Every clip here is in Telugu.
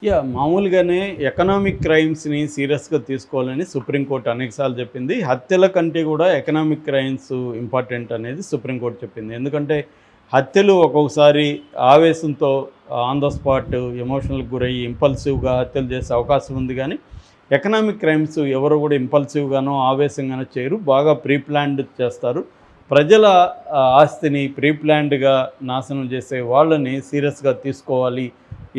మామూలుగానే ఎకనామిక్ క్రైమ్స్‌ని సీరియస్‌గా తీసుకోవాలని సుప్రీంకోర్టు అనేకసార్లు చెప్పింది. హత్యల కంటే కూడా ఎకనామిక్ క్రైమ్స్ ఇంపార్టెంట్ అనేది సుప్రీంకోర్టు చెప్పింది. ఎందుకంటే హత్యలు ఒక్కొక్కసారి ఆవేశంతో ఆన్ ద స్పాట్ ఎమోషనల్‌కి గురయ్యి ఇంపల్సివ్‌గా హత్యలు చేసే అవకాశం ఉంది గానీ, ఎకనామిక్ క్రైమ్స్ ఎవరు కూడా ఇంపల్సివ్‌గానో, ఆవేశంగానో చేయరు. బాగా ప్రీ ప్లాన్డ్ చేస్తారు. ప్రజల ఆస్తిని ప్రీ ప్లాన్డ్‌గా నాశనం చేసే వాళ్ళని సీరియస్‌గా తీసుకోవాలి.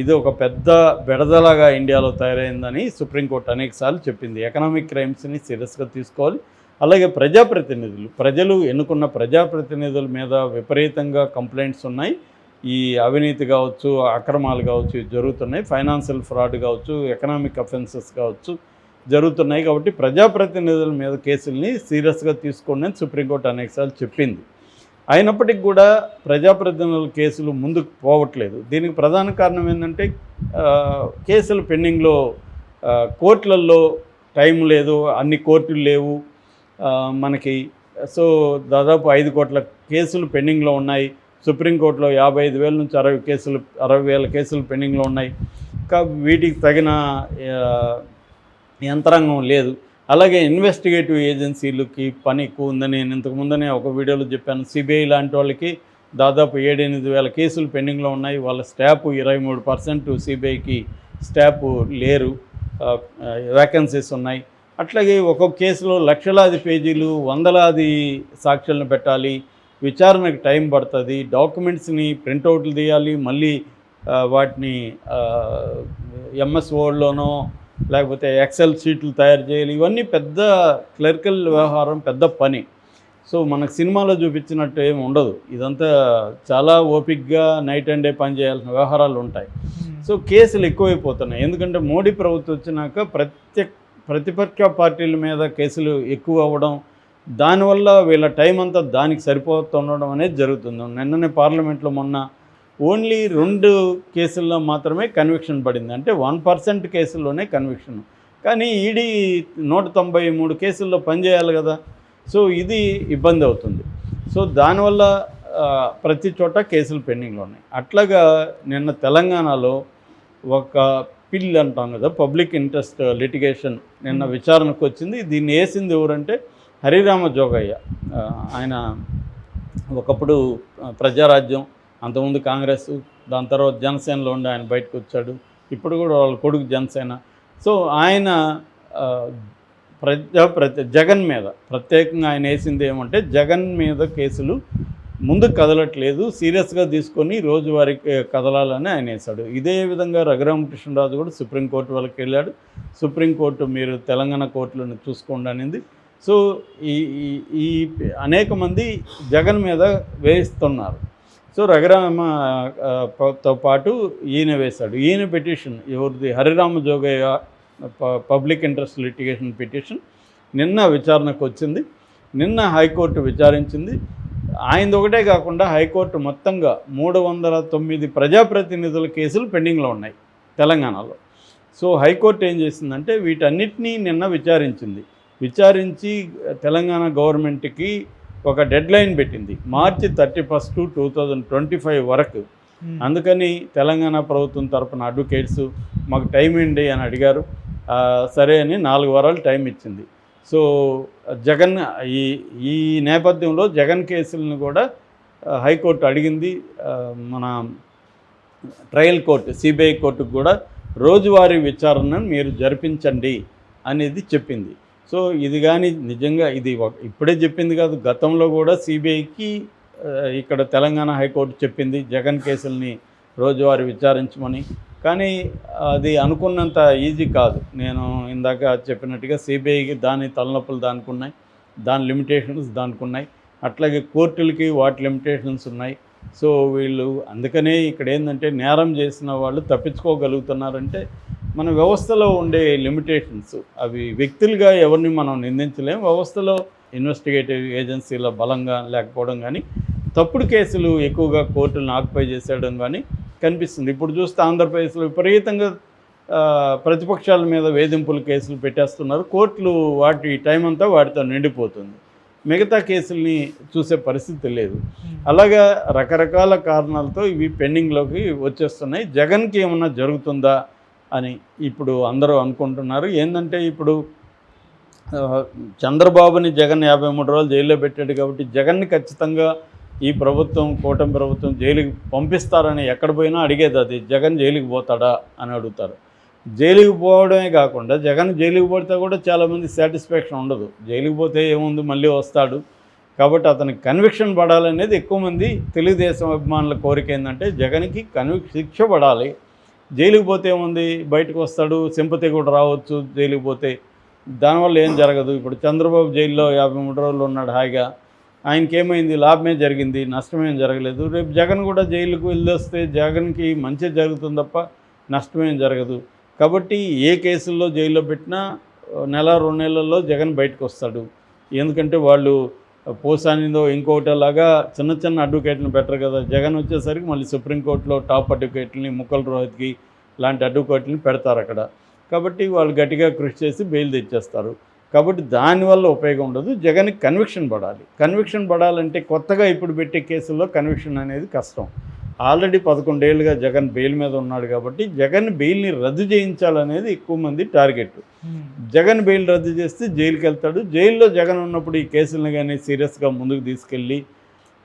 ఇది ఒక పెద్ద బెడదలాగా ఇండియాలో తయారైందని సుప్రీంకోర్టు అనేకసార్లు చెప్పింది. ఎకనామిక్ క్రైమ్స్‌ని సీరియస్‌గా తీసుకోవాలి. అలాగే ప్రజాప్రతినిధులు, ప్రజలు ఎన్నుకున్న ప్రజాప్రతినిధుల మీద విపరీతంగా కంప్లైంట్స్ ఉన్నాయి. ఈ అవినీతి కావచ్చు, అక్రమాలు కావచ్చు జరుగుతున్నాయి. ఫైనాన్షియల్ ఫ్రాడ్ కావచ్చు, ఎకనామిక్ అఫెన్సెస్ కావచ్చు జరుగుతున్నాయి. కాబట్టి ప్రజాప్రతినిధుల మీద కేసుల్ని సీరియస్‌గా తీసుకోండి అని సుప్రీంకోర్టు అనేకసార్లు చెప్పింది. అయినప్పటికీ కూడా ప్రజాప్రతినిధుల కేసులు ముందుకు పోవట్లేదు. దీనికి ప్రధాన కారణం ఏంటంటే కేసులు పెండింగ్లో, కోర్టులలో టైం లేదు, అన్ని కోర్టులు లేవు మనకి. సో దాదాపు 5 కోట్ల కేసులు పెండింగ్లో ఉన్నాయి. సుప్రీంకోర్టులో 55,000 నుంచి 60,000 కేసులు పెండింగ్లో ఉన్నాయి. వీటికి తగిన యంత్రాంగం లేదు. అలాగే ఇన్వెస్టిగేటివ్ ఏజెన్సీలకి పని ఎక్కువ ఉందని నేను ఇంతకుముందనే ఒక వీడియోలో చెప్పాను. సిబిఐ లాంటి వాళ్ళకి దాదాపు 7-8 వేల కేసులు పెండింగ్లో ఉన్నాయి. వాళ్ళ స్టాఫ్ 23% సిబిఐకి స్టాఫ్ లేరు, వేకెన్సీస్ ఉన్నాయి. అట్లాగే ఒక్కొక్క కేసులో లక్షలాది పేజీలు, వందలాది సాక్ష్యాలను పెట్టాలి, విచారణకు టైం పడుతుంది, డాక్యుమెంట్స్ని ప్రింటౌట్లు తీయాలి, మళ్ళీ వాటిని ఎంఎస్ వర్డ్లోనో లేకపోతే ఎక్సెల్ షీట్లు తయారు చేయాలి. ఇవన్నీ పెద్ద క్లరికల్ వ్యవహారం, పెద్ద పని. సో మనకు సినిమాలో చూపించినట్టు ఏమి ఉండదు. ఇదంతా చాలా ఓపిక్గా నైట్ అండ్ డే పని చేయాల్సిన వ్యవహారాలు ఉంటాయి. సో కేసులు ఎక్కువైపోతున్నాయి. ఎందుకంటే మోడీ ప్రభుత్వం వచ్చినాక ప్రతిపక్ష పార్టీల మీద కేసులు ఎక్కువ అవ్వడం, దానివల్ల వీళ్ళ టైం అంతా దానికి సరిపోతుండడం అనేది జరుగుతుంది. నిన్ననే పార్లమెంట్లో మొన్న ఓన్లీ 2 కేసుల్లో మాత్రమే కన్విక్షన్ పడింది. అంటే 1% కేసుల్లోనే కన్విక్షన్. కానీ ఈడీ 193 కేసుల్లో పనిచేయాలి కదా. సో ఇది ఇబ్బంది అవుతుంది. సో దానివల్ల ప్రతి చోట కేసులు పెండింగ్లో ఉన్నాయి. అట్లాగా నిన్న తెలంగాణలో ఒక పిల్ అంటాం కదా, పబ్లిక్ ఇంట్రెస్ట్ లిటిగేషన్ నిన్న విచారణకు వచ్చింది. దీన్ని వేసింది ఎవరంటే హరిరామ జోగయ్య. ఆయన ఒకప్పుడు ప్రజారాజ్యం, అంతకుముందు కాంగ్రెస్, దాని తర్వాత జనసేనలో ఉండి ఆయన బయటకు వచ్చాడు. ఇప్పుడు కూడా వాళ్ళ కొడుకు జనసేన. సో ఆయన జగన్ మీద ప్రత్యేకంగా ఆయన వేసింది ఏమంటే, జగన్ మీద కేసులు ముందుకు కదలట్లేదు, సీరియస్గా తీసుకొని రోజువారీ కదలాలని ఆయన వేశాడు. ఇదే విధంగా రఘురామకృష్ణరాజు కూడా సుప్రీంకోర్టు వాళ్ళకి వెళ్ళాడు. సుప్రీంకోర్టు మీరు తెలంగాణ కోర్టులను చూసుకోండి అనింది. సో ఈ అనేక మంది జగన్ మీద వేయిస్తున్నారు. సో రఘురామతో పాటు ఈయన వేశాడు. ఈయన పిటిషన్ ఎవరిది, Harirama Jogaiah public interest litigation petition నిన్న విచారణకు వచ్చింది. నిన్న హైకోర్టు విచారించింది. ఆయనది ఒకటే కాకుండా హైకోర్టు మొత్తంగా 309 ప్రజాప్రతినిధుల కేసులు పెండింగ్లో ఉన్నాయి తెలంగాణలో. సో హైకోర్టు ఏం చేసిందంటే వీటన్నిటినీ నిన్న విచారించి తెలంగాణ గవర్నమెంట్కి ఒక డెడ్ లైన్ పెట్టింది, మార్చి 31, 2025 వరకు. అందుకని తెలంగాణ ప్రభుత్వం తరపున అడ్వకేట్స్ మాకు టైం ఏంటి అని అడిగారు. సరే అని 4 వారాలు టైం ఇచ్చింది. సో జగన్ ఈ నేపథ్యంలో జగన్ కేసులను కూడా హైకోర్టు అడిగింది. మన ట్రయల్ కోర్టు, సిబిఐ కోర్టుకు కూడా రోజువారీ విచారణను మీరు జరిపించండి అనేది చెప్పింది. సో ఇది కానీ నిజంగా ఇది ఇప్పుడే చెప్పింది కాదు, గతంలో కూడా సిబిఐకి ఇక్కడ తెలంగాణ హైకోర్టు చెప్పింది జగన్ కేసుల్ని రోజువారీ విచారించమని. కానీ అది అనుకున్నంత ఈజీ కాదు. నేను ఇందాక చెప్పినట్టుగా సిబిఐకి దాని తలనొప్పులు దానికి ఉన్నాయి, దాని లిమిటేషన్స్ దానికి ఉన్నాయి. అట్లాగే కోర్టులకి వాటి లిమిటేషన్స్ ఉన్నాయి. సో వీళ్ళు అందుకనే ఇక్కడ ఏంటంటే నేరం చేసిన వాళ్ళు తప్పించుకోగలుగుతున్నారంటే మన వ్యవస్థలో ఉండే లిమిటేషన్స్. అవి వ్యక్తులుగా ఎవరిని మనం నిందించలేం. వ్యవస్థలో ఇన్వెస్టిగేటివ్ ఏజెన్సీల బలంగా లేకపోవడం కానీ, తప్పుడు కేసులు ఎక్కువగా కోర్టులను ఆక్యుపై చేసేయడం కానీ కనిపిస్తుంది. ఇప్పుడు చూస్తే ఆంధ్రప్రదేశ్లో విపరీతంగా ప్రతిపక్షాల మీద వేధింపుల కేసులు పెట్టేస్తున్నారు. కోర్టులు వాటి టైం అంతా వాటితో నిండిపోతుంది. మిగతా కేసుల్ని చూసే పరిస్థితి లేదు. అలాగా రకరకాల కారణాలతో ఇవి పెండింగ్లోకి వచ్చేస్తున్నాయి. జగన్కి ఏమన్నా జరుగుతుందా అని ఇప్పుడు అందరూ అనుకుంటున్నారు. ఏంటంటే ఇప్పుడు చంద్రబాబుని జగన్ 53 రోజులు జైల్లో పెట్టాడు కాబట్టి జగన్ని ఖచ్చితంగా ఈ ప్రభుత్వం, కూటమి ప్రభుత్వం జైలుకి పంపిస్తారని ఎక్కడ పోయినా అడిగేది అది. జగన్ జైలుకి పోతాడా అని అడుగుతారు. జైలుకి పోవడమే కాకుండా జగన్ జైలుకి పోతే కూడా చాలామంది సాటిస్ఫాక్షన్ ఉండదు. జైలుకి పోతే ఏముంది, మళ్ళీ వస్తాడు. కాబట్టి అతనికి కన్విక్షన్ పడాలనేది ఎక్కువ మంది తెలుగుదేశం అభిమానుల కోరిక. ఏంటంటే జగన్కి శిక్ష పడాలి. జైలుకి పోతే ఏముంది, బయటకు వస్తాడు, సింపతి కూడా రావచ్చు జైలుకి పోతే. దానివల్ల ఏం జరగదు. ఇప్పుడు చంద్రబాబు జైల్లో 53 రోజులు ఉన్నాడు హాయిగా. ఆయనకి ఏమైంది, లాభమే జరిగింది, నష్టమేం జరగలేదు. రేపు జగన్ కూడా జైలుకు వెళ్ళొస్తే జగన్కి మంచి జరుగుతుంది తప్ప నష్టమేం జరగదు. కాబట్టి ఏ కేసుల్లో జైల్లో పెట్టినా నెల 2 నెలల్లో జగన్ బయటకు వస్తాడు. ఎందుకంటే వాళ్ళు పోసానిదో ఇంకోటిలాగా చిన్న చిన్న అడ్వకేట్లను పెట్టరు కదా. జగన్ వచ్చేసరికి మళ్ళీ సుప్రీంకోర్టులో టాప్ అడ్వకేట్లని, ముక్కల్ రోహిత్కి లాంటి అడ్వకేట్లని పెడతారు అక్కడ. కాబట్టి వాళ్ళు గట్టిగా కృషి చేసి బెయిల్ తెచ్చేస్తారు. కాబట్టి దానివల్ల ఉపయోగం ఉండదు. జగన్కి కన్విక్షన్ పడాలి. కన్విక్షన్ పడాలంటే కొత్తగా ఇప్పుడు పెట్టే కేసుల్లో కన్విక్షన్ అనేది కష్టం. ఆల్రెడీ 11 ఏళ్ళుగా జగన్ బెయిల్ మీద ఉన్నాడు కాబట్టి జగన్ బెయిల్ని రద్దు చేయించాలనేది ఎక్కువ మంది టార్గెట్. జగన్ బెయిల్ రద్దు చేస్తే జైలుకి వెళ్తాడు. జైల్లో జగన్ ఉన్నప్పుడు ఈ కేసులను కానీ సీరియస్గా ముందుకు తీసుకెళ్ళి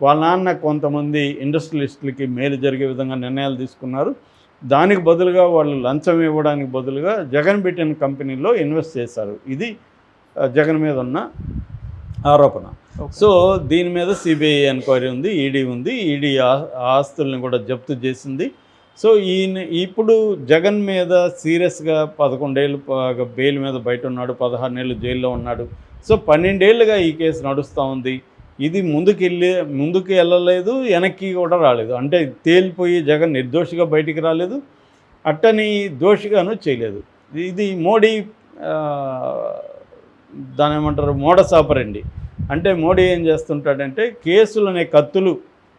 వాళ్ళ నాన్న కొంతమంది ఇండస్ట్రియలిస్టులకి మేలు జరిగే విధంగా నిర్ణయాలు తీసుకున్నారు. దానికి బదులుగా వాళ్ళు లంచం ఇవ్వడానికి బదులుగా జగన్ పెట్టిన కంపెనీలో ఇన్వెస్ట్ చేశారు. ఇది జగన్ మీద ఉన్న ఆరోపణ. సో దీని మీద సిబిఐ ఎంక్వైరీ ఉంది, ఈడీ ఉంది. ఈడీ ఆస్తుల్ని కూడా జప్తు చేసింది. సో ఇప్పుడు జగన్ మీద సీరియస్గా 11 ఏళ్ళు బెయిల్ మీద బయట ఉన్నాడు, 16 ఏళ్ళు జైల్లో ఉన్నాడు. సో 12 ఏళ్ళుగా ఈ కేసు నడుస్తూ ఉంది. ఇది ముందుకు వెళ్ళలేదు, వెనక్కి కూడా రాలేదు. అంటే తేలిపోయి జగన్ నిర్దోషిగా బయటికి రాలేదు, అట్టని దోషిగాను చేయలేదు. ఇది మోడీ దాని ఏమంటారు, మోడస్ ఆపరండి. అంటే మోడీ ఏం చేస్తుంటాడంటే కేసులు అనే కత్తులు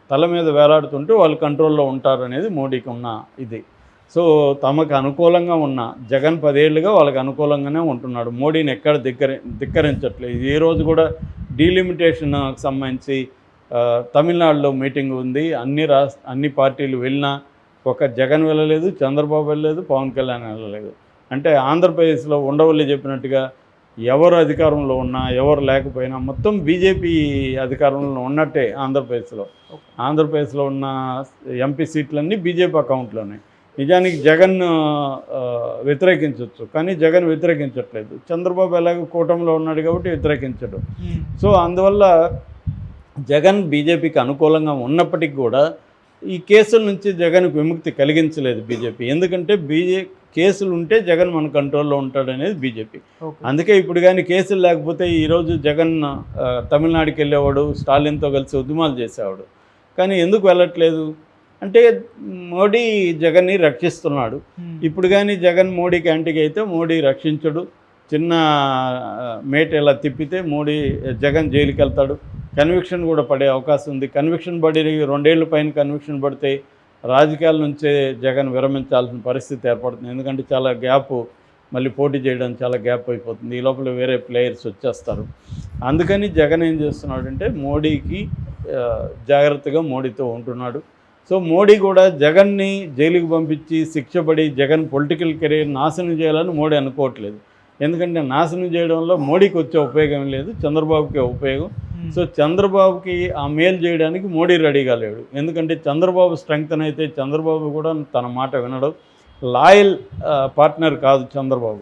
తల మీద వేలాడుతుంటే వాళ్ళు కంట్రోల్లో ఉంటారు అనేది మోడీకి ఉన్న ఇది. సో తమకు అనుకూలంగా ఉన్న జగన్ 10 ఏళ్ళుగా వాళ్ళకి అనుకూలంగానే ఉంటున్నాడు. మోడీని ఎక్కడ ధిక్కరించట్లేదు. ఈ రోజు కూడా డీలిమిటేషన్కి సంబంధించి తమిళనాడులో మీటింగ్ ఉంది. అన్ని పార్టీలు వెళ్ళినా ఒక జగన్ వెళ్ళలేదు, చంద్రబాబు వెళ్ళలేదు, పవన్ కళ్యాణ్ వెళ్ళలేదు. అంటే ఆంధ్రప్రదేశ్లో ఉండవల్లి చెప్పినట్టుగా ఎవరు అధికారంలో ఉన్నా ఎవరు లేకపోయినా మొత్తం బీజేపీ అధికారంలో ఉన్నట్టే. ఆంధ్రప్రదేశ్లో ఉన్న ఎంపీ సీట్లన్నీ బీజేపీ అకౌంట్లోనే. నిజానికి జగన్ వ్యతిరేకించవచ్చు, కానీ జగన్ వ్యతిరేకించట్లేదు. చంద్రబాబు ఎలాగో కూటమిలో ఉన్నాడు కాబట్టి వ్యతిరేకించడు. సో అందువల్ల జగన్ బీజేపీకి అనుకూలంగా ఉన్నప్పటికీ కూడా ఈ కేసుల నుంచి జగన్కు విముక్తి కలిగించలేదు బీజేపీ. ఎందుకంటే కేసులు ఉంటే జగన్ మన కంట్రోల్లో ఉంటాడనేది బీజేపీ. అందుకే ఇప్పుడు కానీ కేసులు లేకపోతే ఈరోజు జగన్ తమిళనాడుకి వెళ్ళేవాడు, స్టాలిన్తో కలిసి ఉద్యమాలు చేసేవాడు. కానీ ఎందుకు వెళ్ళట్లేదు అంటే మోడీ జగన్ని రక్షిస్తున్నాడు. ఇప్పుడు కానీ జగన్ మోడీకి యాంటీగా అయితే మోడీ రక్షించడు. చిన్న మేట ఇలా తిప్పితే జగన్ జైలుకి వెళ్తాడు. కన్విక్షన్ కూడా పడే అవకాశం ఉంది. కన్విక్షన్ పడి 2 ఏళ్ళ పైన కన్విక్షన్ పడితే రాజకీయాల నుంచే జగన్ విరమించాల్సిన పరిస్థితి ఏర్పడుతుంది. ఎందుకంటే చాలా మళ్ళీ పోటీ చేయడానికి చాలా గ్యాప్ అయిపోతుంది. ఈ లోపల వేరే ప్లేయర్స్ వచ్చేస్తారు. అందుకని జగన్ ఏం చేస్తున్నాడంటే మోడీకి జాగ్రత్తగా మోడీతో ఉంటున్నాడు. సో మోడీ కూడా జగన్ని జైలుకి పంపించి శిక్షపడి జగన్ పొలిటికల్ కెరీర్ నాశనం చేయాలని మోడీ అనుకోవట్లేదు. ఎందుకంటే నాశనం చేయడంలో మోడీకి వచ్చే ఉపయోగం లేదు, చంద్రబాబుకే ఉపయోగం. సో చంద్రబాబుకి ఆ మేలు చేయడానికి మోడీ రెడీగా లేడు. ఎందుకంటే చంద్రబాబు స్ట్రెంగ్తన్ అయితే చంద్రబాబు కూడా తన మాట వినడు. లాయల్ పార్ట్నర్ కాదు చంద్రబాబు.